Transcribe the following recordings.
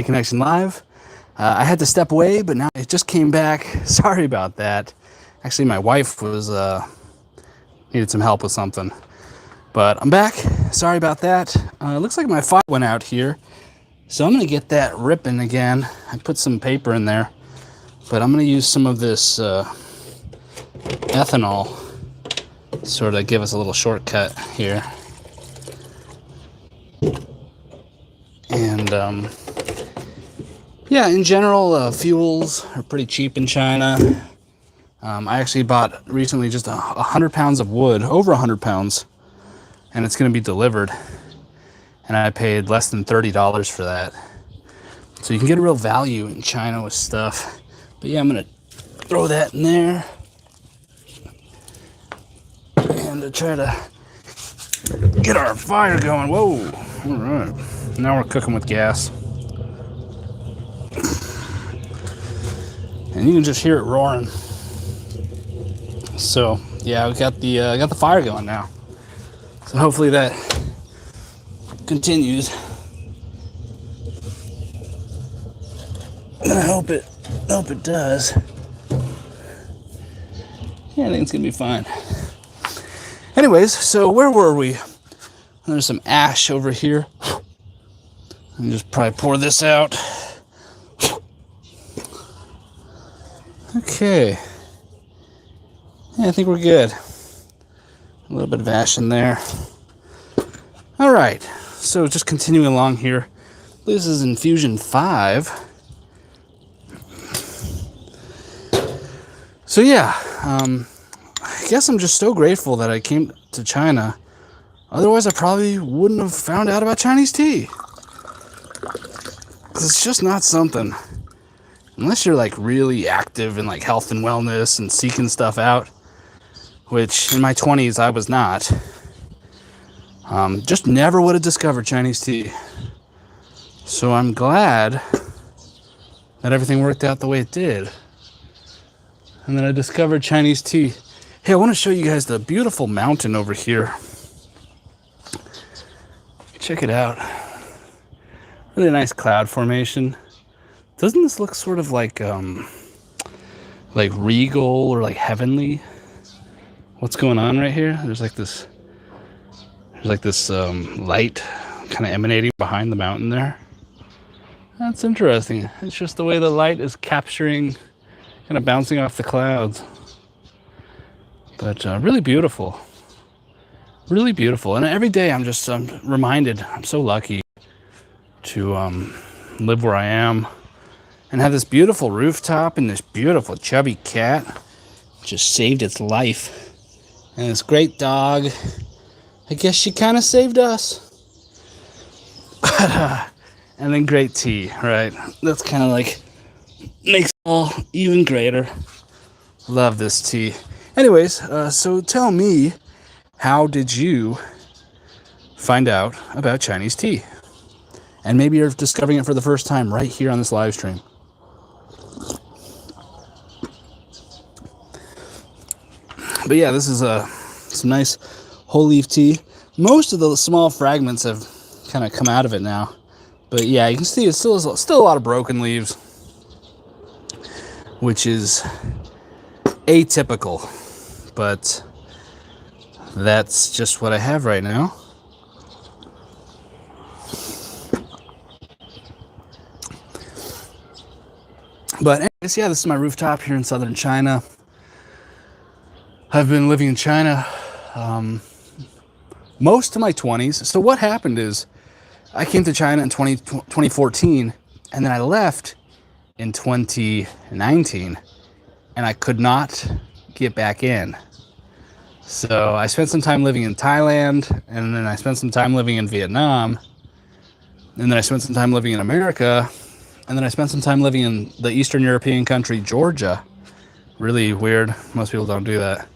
Connection Live. I had to step away, but now it just came back. Sorry about that. Actually, my wife was needed some help with something, but I'm back. Sorry about that. Looks like my fire went out here, so I'm gonna get that ripping again. I put some paper in there, but I'm gonna use some of this ethanol, sort of give us a little shortcut here. And yeah, in general, fuels are pretty cheap in China. I actually bought recently just 100 pounds of wood, over 100 pounds, and it's going to be delivered. And I paid less than $30 for that. So you can get a real value in China with stuff. But yeah, I'm going to throw that in there. And to try to get our fire going. Whoa, all right. Now we're cooking with gas. And you can just hear it roaring. So yeah, we got the fire going now. So hopefully that continues. And I hope it does. Yeah, I think it's gonna be fine. Anyways, so where were we? There's some ash over here. And just probably pour this out. Okay. Yeah, I think we're good. A little bit of ash in there. All right. So just continuing along here. This is infusion 5. So yeah, I guess I'm just so grateful that I came to China. Otherwise, I probably wouldn't have found out about Chinese tea. It's just not something, unless you're like really active in like health and wellness and seeking stuff out, which in my 20s I was not. Just never would have discovered Chinese tea. So I'm glad that everything worked out the way it did. And then I discovered Chinese tea. Hey, I want to show you guys the beautiful mountain over here. Check it out. Really nice cloud formation. Doesn't this look sort of like regal or like heavenly? What's going on right here? There's like this light kind of emanating behind the mountain there. That's interesting. It's just the way the light is capturing, kind of bouncing off the clouds. But really beautiful. Really beautiful. And every day I'm reminded, I'm so lucky to live where I am and have this beautiful rooftop and this beautiful chubby cat just saved its life. And this great dog, I guess she kind of saved us. And then great tea, right? That's kind of like makes it all even greater. Love this tea. Anyways, so tell me, how did you find out about Chinese tea? And maybe you're discovering it for the first time right here on this live stream. But yeah, this is some nice whole leaf tea. Most of the small fragments have kind of come out of it now. But yeah, you can see it's still a lot of broken leaves, which is atypical. But that's just what I have right now. But anyways, yeah, this is my rooftop here in southern China. I've been living in China most of my 20s. So what happened is I came to China in 2014, and then I left in 2019, and I could not get back in. So I spent some time living in Thailand, and then I spent some time living in Vietnam, and then I spent some time living in America, and then I spent some time living in the Eastern European country, Georgia. Really weird. Most people don't do that.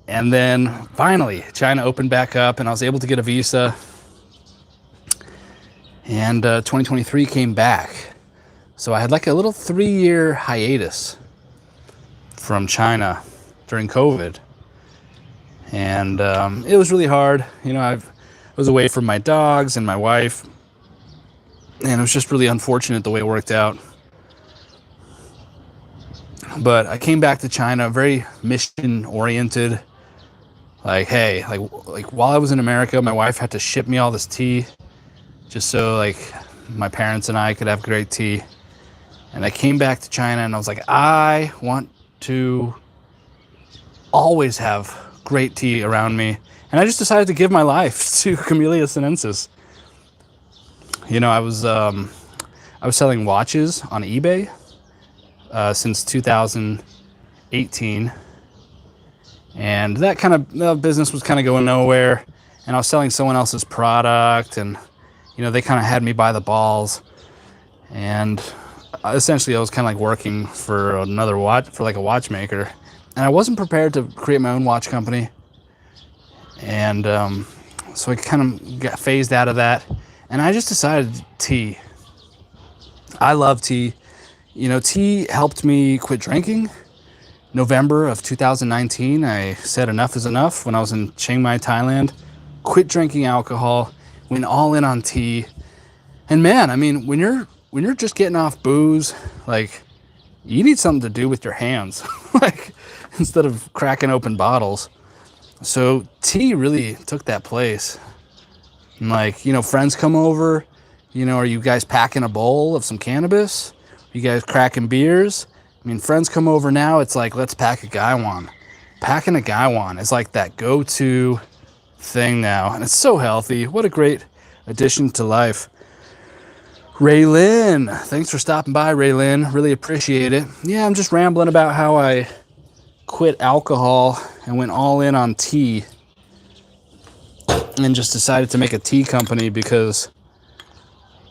And then finally, China opened back up, and I was able to get a visa. And 2023 came back. So I had like a little 3-year hiatus from China during COVID. And it was really hard. You know, I was away from my dogs and my wife. And it was just really unfortunate the way it worked out. But I came back to China very mission oriented. Like, hey, like while I was in America, my wife had to ship me all this tea just so like my parents and I could have great tea. And I came back to China and I was like, I want to always have great tea around me. And I just decided to give my life to Camellia sinensis. You know, I was selling watches on eBay since 2018. And that kind of business was kind of going nowhere. And I was selling someone else's product, and you know, they kind of had me by the balls. And essentially I was kind of like working for another like a watchmaker. And I wasn't prepared to create my own watch company. And so I kind of got phased out of that. And I just decided tea. I love tea. You know, tea helped me quit drinking. November of 2019, I said enough is enough when I was in Jingmai, Thailand. Quit drinking alcohol, went all in on tea. And man, I mean, when you're just getting off booze, like, you need something to do with your hands, like, instead of cracking open bottles. So tea really took that place. And like, you know, friends come over, you know, are you guys packing a bowl of some cannabis? Are you guys cracking beers? I mean, friends come over now, it's like, let's pack a gaiwan. Packing a gaiwan is like that go-to thing now. And it's so healthy. What a great addition to life. Raylin, thanks for stopping by, Raylin. Really appreciate it. Yeah, I'm just rambling about how I quit alcohol and went all in on tea. And just decided to make a tea company because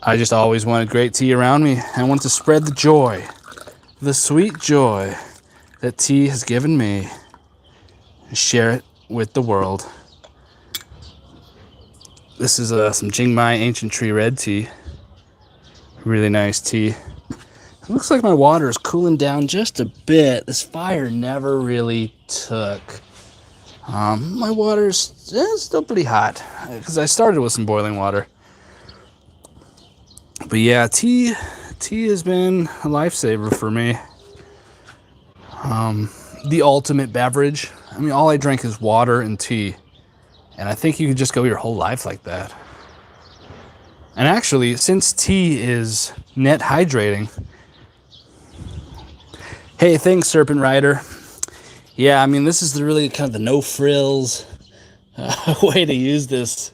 I just always wanted great tea around me. I want to spread the joy, the sweet joy that tea has given me, and share it with the world. This is some Jingmai ancient tree red tea. Really nice tea. It looks like my water is cooling down just a bit. This fire never really took. My water is still pretty hot because I started with some boiling water. But yeah, tea has been a lifesaver for me. The ultimate beverage. I mean, all I drink is water and tea. And I think you could just go your whole life like that. And actually, since tea is net hydrating. Hey, thanks, Serpent Rider. Yeah, I mean, this is really kind of the no frills way to use this.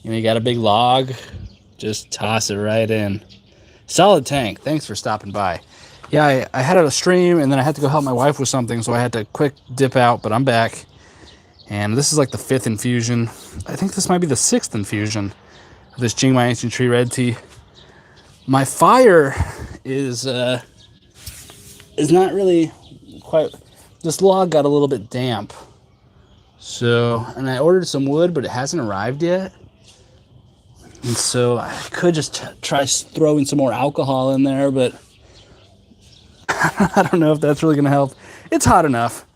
You know, you got a big log, just toss it right in. Solid tank. Thanks for stopping by. Yeah, I had a stream and then I had to go help my wife with something, so I had to quick dip out, but I'm back. And this is like the 5th infusion. I think this might be the 6th infusion of this Jingmai Ancient Tree Red Tea. My fire is not really quite... This log got a little bit damp. So, and I ordered some wood, but it hasn't arrived yet. And so I could just try throwing some more alcohol in there, but I don't know if that's really going to help. It's hot enough.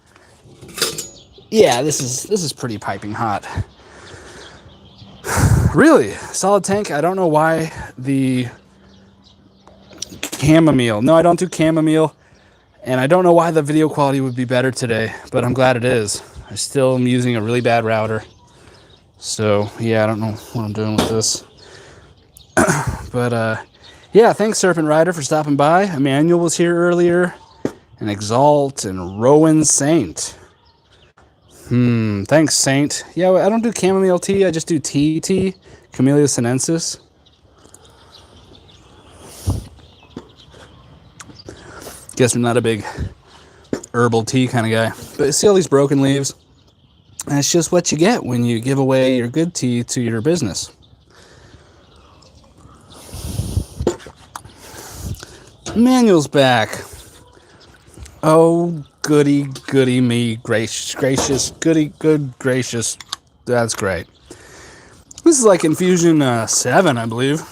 Yeah, this is pretty piping hot. Really, solid tank. I don't know why the chamomile. No, I don't do chamomile. And I don't know why the video quality would be better today, but I'm glad it is. I still am using a really bad router. So, yeah, I don't know what I'm doing with this. But, yeah, thanks, Serpent Rider, for stopping by. Emmanuel was here earlier. And Exalt and Rowan Saint. Thanks, Saint. Yeah, I don't do chamomile tea. I just do tea. Camellia sinensis. Guess I'm not a big herbal tea kind of guy. But see all these broken leaves? That's just what you get when you give away your good tea to your business. Emmanuel's back. Oh, goody me, gracious, good gracious. That's great. This is like infusion 7, I believe.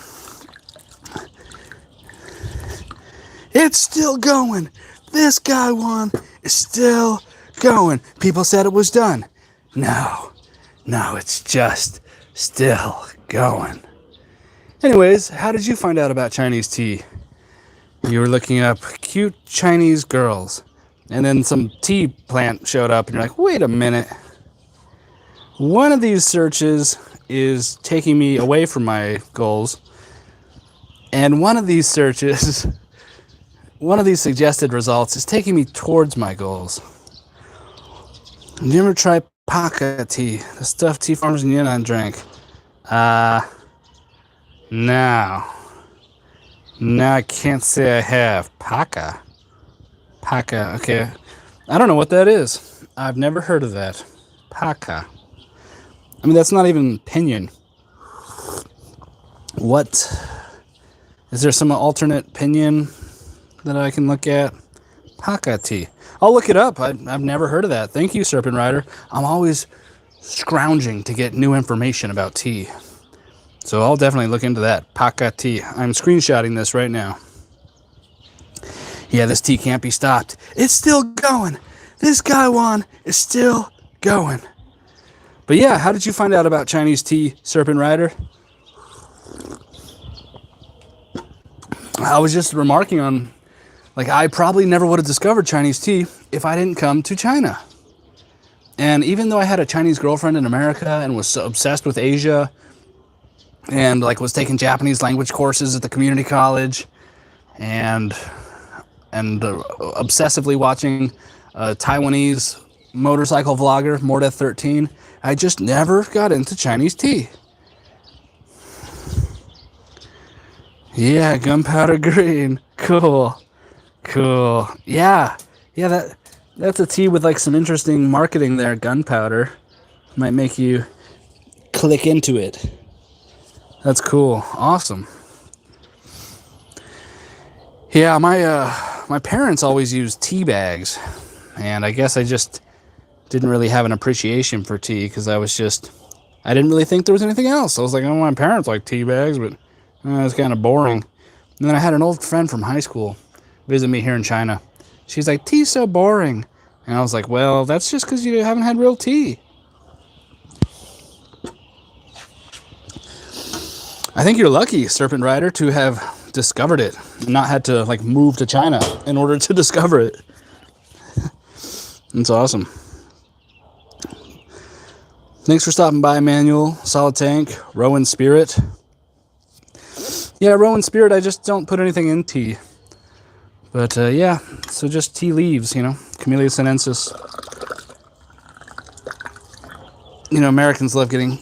It's still going. This gaiwan is still going. People said it was done. No, it's just still going. Anyways, how did you find out about Chinese tea? You were looking up cute Chinese girls, and then some tea plant showed up, and you're like, wait a minute. One of these searches is taking me away from my goals, and one of these searches, one of these suggested results is taking me towards my goals. Did you ever try Paka tea, the stuff tea farmers in Yunnan drank? No. No, I can't say I have. Paka. Paka, okay. I don't know what that is. I've never heard of that. Paka. I mean, that's not even pinyin. What? Is there some alternate pinyin that I can look at? Paka tea. I'll look it up. I've never heard of that. Thank you, Serpent Rider. I'm always scrounging to get new information about tea. So I'll definitely look into that. Paka tea. I'm screenshotting this right now. Yeah, this tea can't be stopped. It's still going. This Gaiwan is still going. But yeah, how did you find out about Chinese tea, Serpent Rider? I was just remarking on, like, I probably never would have discovered Chinese tea if I didn't come to China. And even though I had a Chinese girlfriend in America and was so obsessed with Asia and like was taking Japanese language courses at the community college and obsessively watching a Taiwanese motorcycle vlogger, Mordeath13, I just never got into Chinese tea. Yeah, gunpowder green. Cool. Cool. Yeah, that's a tea with like some interesting marketing there. Gunpowder might make you click into it. That's cool. Awesome. Yeah, my parents always used tea bags, and I guess I just didn't really have an appreciation for tea because I didn't really think there was anything else. I was like, oh, my parents like tea bags, but it's kind of boring. And then I had an old friend from high school visit me here in China. She's like, tea's so boring. And I was like, well, that's just because you haven't had real tea. I think you're lucky, Serpent Rider, to have discovered it and not had to like move to China in order to discover it. It's awesome. Thanks for stopping by, Emmanuel, Solid Tank, Rowan Spirit. Yeah, Rowan Spirit, I just don't put anything in tea. But yeah, so just tea leaves, Camellia sinensis. Americans love getting,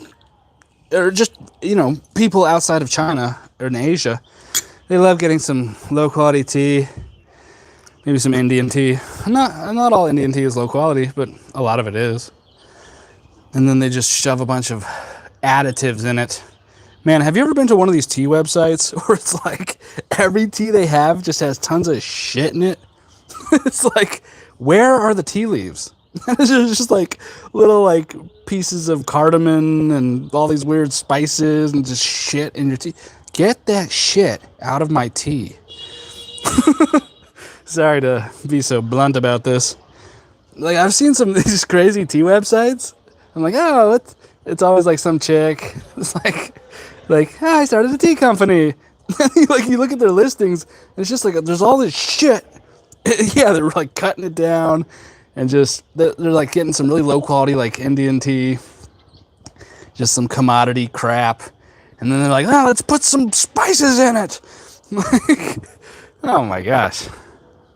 or just, people outside of China or in Asia, they love getting some low quality tea, maybe some Indian tea. Not all Indian tea is low quality, but a lot of it is. And then they just shove a bunch of additives in it. Man, have you ever been to one of these tea websites where it's like every tea they have just has tons of shit in it? It's like, where are the tea leaves? It's just like little like pieces of cardamom and all these weird spices and just shit in your tea. Get that shit out of my tea. Sorry to be so blunt about this. Like, I've seen some of these crazy tea websites. I'm like, oh, it's always like some chick. It's like, I started a tea company. Like, you look at their listings, and it's just like, there's all this shit. Yeah, they're like cutting it down, and just, they're like getting some really low quality, like Indian tea, just some commodity crap. And then they're like, oh, let's put some spices in it. Like, oh my gosh.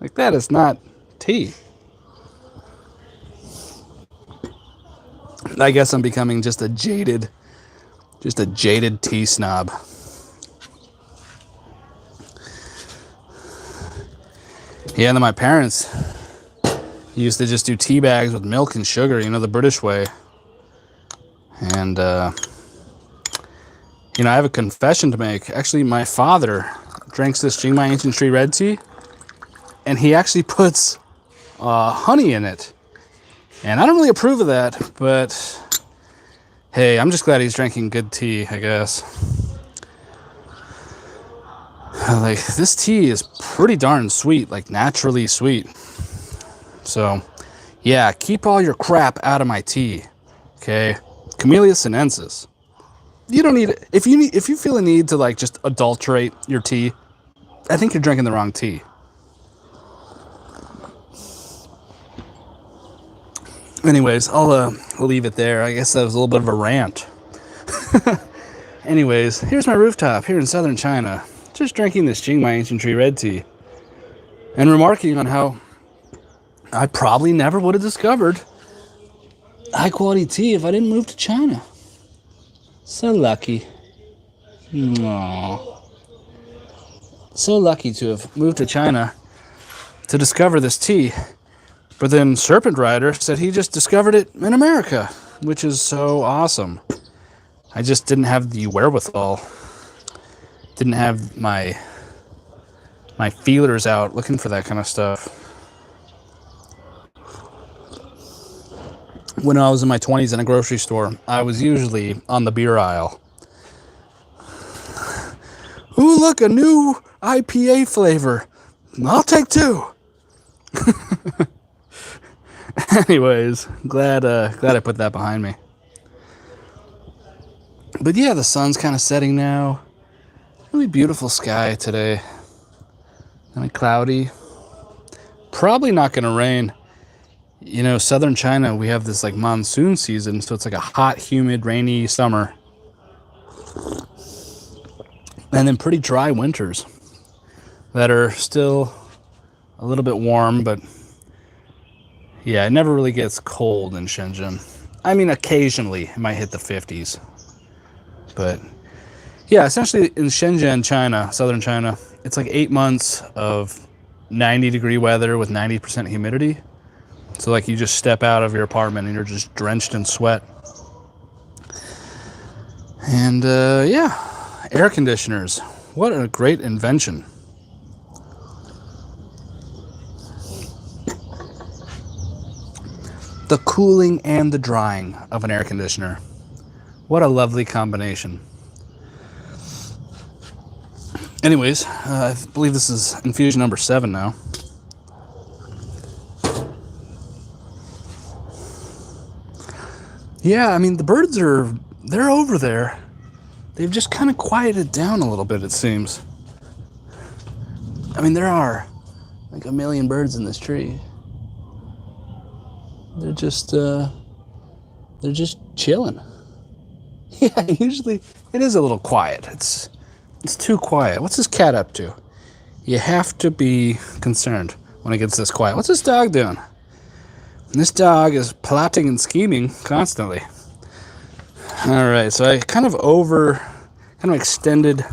Like, that is not tea. I guess I'm becoming just a jaded tea snob. Yeah, and then my parents used to just do tea bags with milk and sugar, the British way. And, I have a confession to make. Actually, my father drinks this Jingmai Ancient Tree Red Tea, and he actually puts honey in it. And I don't really approve of that, but hey, I'm just glad he's drinking good tea, I guess. Like, this tea is pretty darn sweet, like naturally sweet. So, yeah, keep all your crap out of my tea, okay? Camellia sinensis. You don't need it. If you feel a need to like just adulterate your tea, I think you're drinking the wrong tea. Anyways, I'll leave it there. I guess that was a little bit of a rant. Anyways, here's my rooftop here in southern China. Just drinking this Jingmai ancient tree red tea. And remarking on how I probably never would have discovered high quality tea if I didn't move to China. So lucky. Aww. So lucky to have moved to China to discover this tea. But then Serpent Rider said he just discovered it in America, which is so awesome. I just didn't have the wherewithal. Didn't have my feelers out looking for that kind of stuff. When I was in my 20s in a grocery store, I was usually on the beer aisle. Ooh, look, a new IPA flavor. I'll take 2. Anyways, glad I put that behind me. But yeah, the sun's kind of setting now. Really beautiful sky today. Kind of cloudy. Probably not going to rain. You know, southern China, we have this like monsoon season, so it's like a hot, humid, rainy summer. And then pretty dry winters that are still a little bit warm, but yeah, it never really gets cold in Shenzhen. I mean, occasionally it might hit the 50s. But yeah, essentially in Shenzhen, China, southern China, it's like 8 months of 90-degree weather with 90% humidity. So like you just step out of your apartment and you're just drenched in sweat. And yeah, air conditioners. What a great invention. The cooling and the drying of an air conditioner. What a lovely combination. Anyways, I believe this is infusion number 7 now. Yeah, I mean, the birds they're over there. They've just kind of quieted down a little bit, it seems. I mean, there are like a million birds in this tree. They're just chilling. Yeah, usually it is a little quiet. It's too quiet. What's this cat up to? You have to be concerned when it gets this quiet. What's this dog doing? And this dog is plotting and scheming constantly. All right, so I kind of extended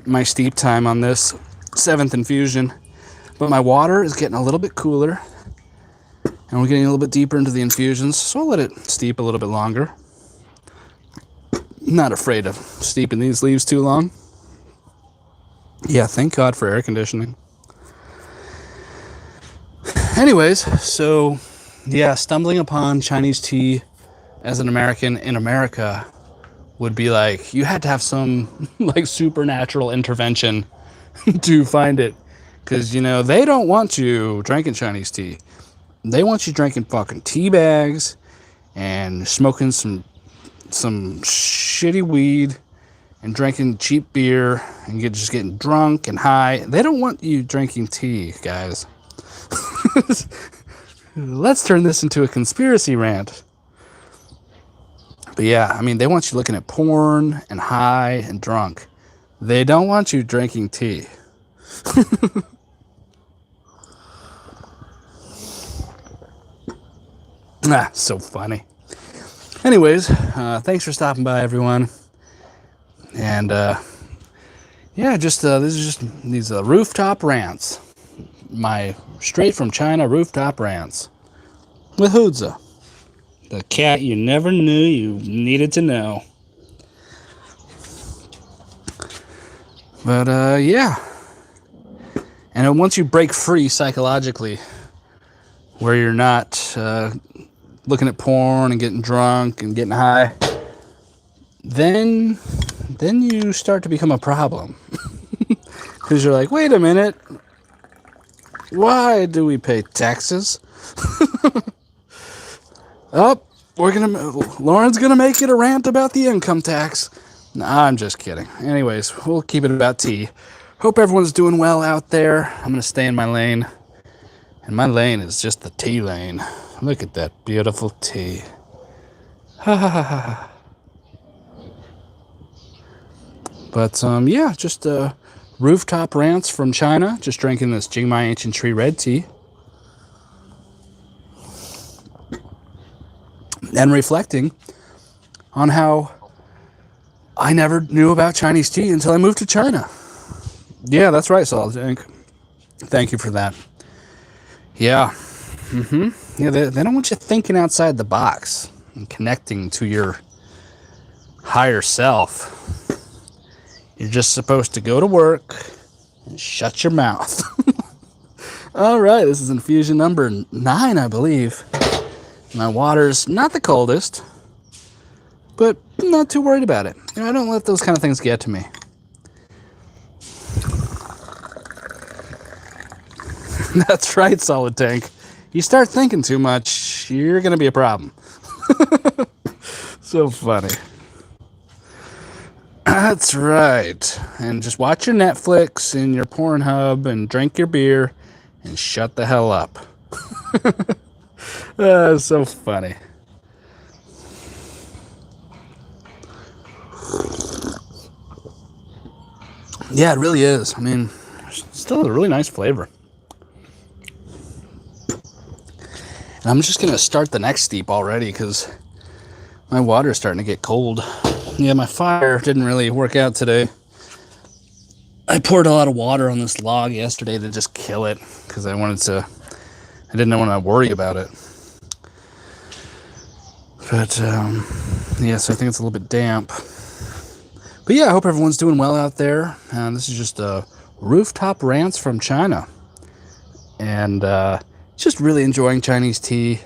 my steep time on this 7th infusion, but my water is getting a little bit cooler, and we're getting a little bit deeper into the infusions, so I'll let it steep a little bit longer. Not afraid of steeping these leaves too long. Yeah, thank God for air conditioning. Anyways, so yeah, stumbling upon Chinese tea as an American in America would be like, you had to have some like supernatural intervention to find it. Because, you know, they don't want you drinking Chinese tea. They want you drinking fucking tea bags and smoking some shitty weed and drinking cheap beer and just getting drunk and high. They don't want you drinking tea, guys. Let's turn this into a conspiracy rant. But yeah, I mean, they want you looking at porn and high and drunk. They don't want you drinking tea. So funny. Anyways, thanks for stopping by, everyone. And yeah, just this is just these rooftop rants. My straight from China rooftop rants with Hoodza, the cat you never knew you needed to know. But yeah, and once you break free psychologically, where you're not looking at porn and getting drunk and getting high, then you start to become a problem. Because you're like, wait a minute, why do we pay taxes? Oh, Lauren's gonna make it a rant about the income tax. Nah, I'm just kidding. Anyways, we'll keep it about tea. Hope everyone's doing well out there. I'm gonna stay in my lane. And my lane is just the tea lane. Look at that beautiful tea. Ha ha ha ha. But yeah, just rooftop rants from China. Just drinking this Jingmai Ancient Tree red tea. And reflecting on how I never knew about Chinese tea until I moved to China. Yeah, that's right, Solid Tank. Thank you for that. Yeah. Yeah, they don't want you thinking outside the box and connecting to your higher self. You're just supposed to go to work and shut your mouth. All right, this is infusion number 9, I believe. My water's not the coldest, but I'm not too worried about it. You know, I don't let those kind of things get to me. That's right, Solid Tank. You start thinking too much, you're going to be a problem. So funny. That's right. And just watch your Netflix and your Pornhub and drink your beer and shut the hell up. So funny. Yeah, it really is. I mean, still a really nice flavor. And I'm just going to start the next steep already because my water is starting to get cold. Yeah, my fire didn't really work out today. I poured a lot of water on this log yesterday to just kill it because I didn't want to worry about it. But, yeah, so I think it's a little bit damp. But yeah, I hope everyone's doing well out there. This is just rooftop rants from China. And just really enjoying Chinese tea.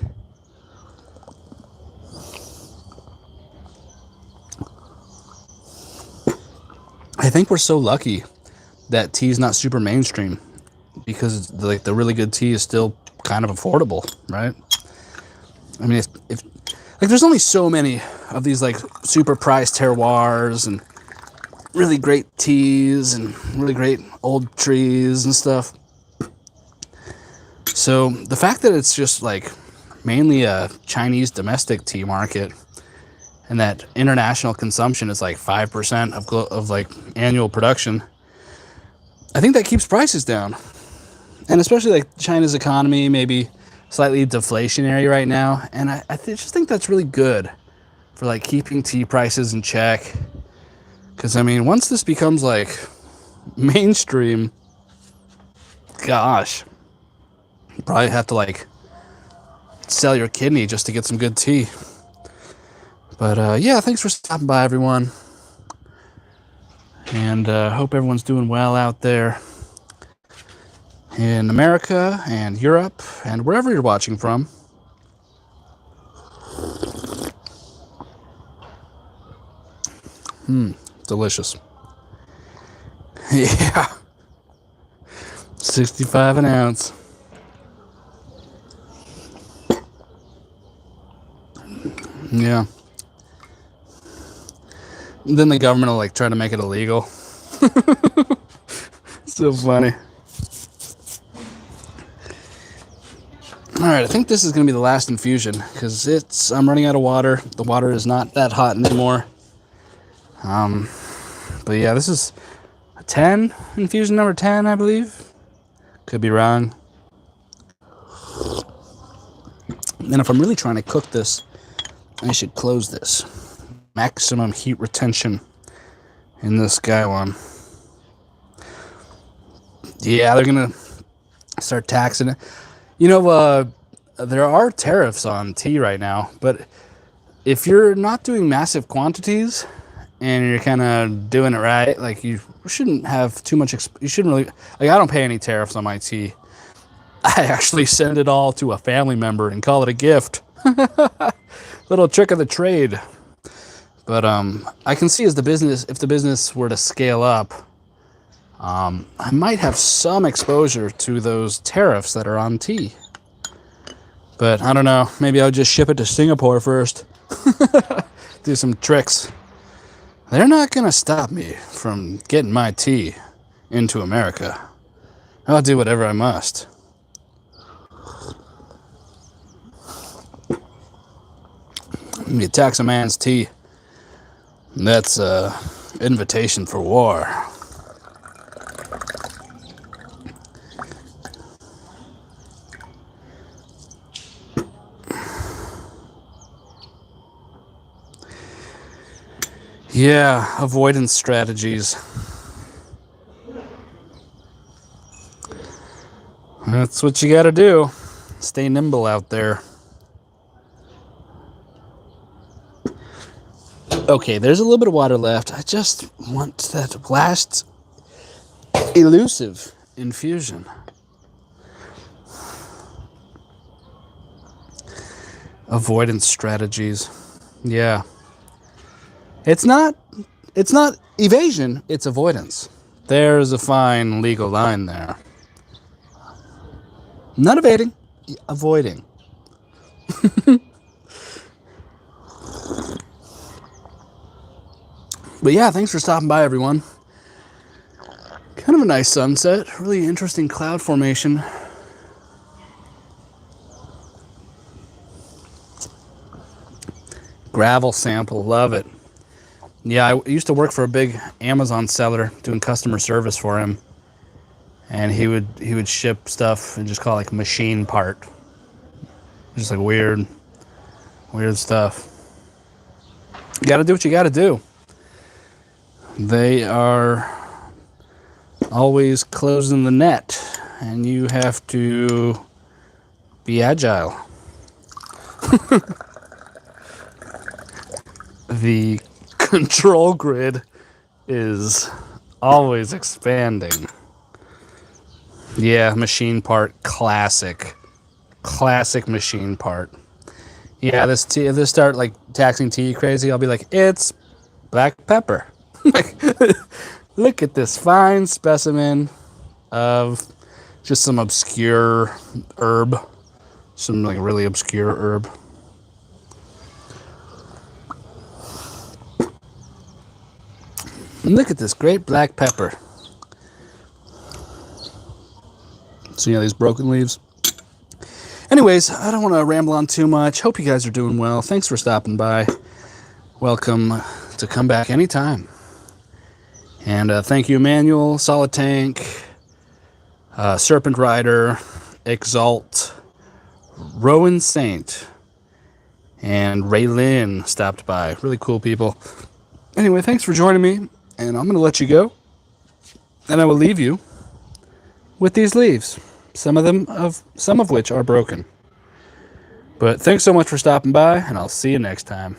I think we're so lucky that tea is not super mainstream because the really good tea is still kind of affordable, right? I mean, if there's only so many of these like super priced terroirs and really great teas and really great old trees and stuff. So the fact that it's just like mainly a Chinese domestic tea market and that international consumption is like 5% of like annual production, I think that keeps prices down. And especially like China's economy maybe slightly deflationary right now, and I just think that's really good for like keeping tea prices in check. Because I mean, once this becomes like mainstream, gosh, you probably have to like sell your kidney just to get some good tea. But yeah, thanks for stopping by, everyone, and hope everyone's doing well out there in America and Europe and wherever you're watching from. Delicious. Yeah. 65 an ounce. Yeah. Then the government will like try to make it illegal. So funny. Alright, I think this is going to be the last infusion because I'm running out of water. The water is not that hot anymore. But yeah, this is a 10, infusion number 10, I believe. Could be wrong. And if I'm really trying to cook this, I should close this. Maximum heat retention in this guy one. Yeah, they're going to start taxing it. You know, there are tariffs on tea right now, but if you're not doing massive quantities and you're kind of doing it right, like you shouldn't have too much, you shouldn't really, like I don't pay any tariffs on my tea. I actually send it all to a family member and call it a gift. Little trick of the trade. But I can see if the business were to scale up, I might have some exposure to those tariffs that are on tea. But I don't know. Maybe I'll just ship it to Singapore first. Do some tricks. They're not going to stop me from getting my tea into America. I'll do whatever I must. You tax a man's tea. That's an invitation for war. Yeah, avoidance strategies. That's what you gotta do. Stay nimble out there. Okay, there's a little bit of water left. I just want that last elusive infusion. Avoidance strategies. Yeah. It's not evasion, it's avoidance. There's a fine legal line there. Not evading, avoiding. But yeah, thanks for stopping by, everyone. Kind of a nice sunset. Really interesting cloud formation. Gravel sample, love it. Yeah, I used to work for a big Amazon seller doing customer service for him. And he would ship stuff and just call it like machine part. Just like weird stuff. You gotta do what you gotta do. They are always closing the net, and you have to be agile. The control grid is always expanding. Yeah, machine part, classic machine part. Yeah, this start like taxing tea crazy, I'll be like, it's black pepper. Look at this fine specimen of just some obscure herb. Some like really obscure herb. And look at this great black pepper. So, these broken leaves. Anyways, I don't want to ramble on too much. Hope you guys are doing well. Thanks for stopping by. Welcome to come back anytime. And thank you, Emmanuel, Solid Tank, Serpent Rider, Exalt, Rowan Saint, and Raylin stopped by. Really cool people. Anyway, thanks for joining me, and I'm going to let you go. And I will leave you with these leaves, some of which are broken. But thanks so much for stopping by, and I'll see you next time.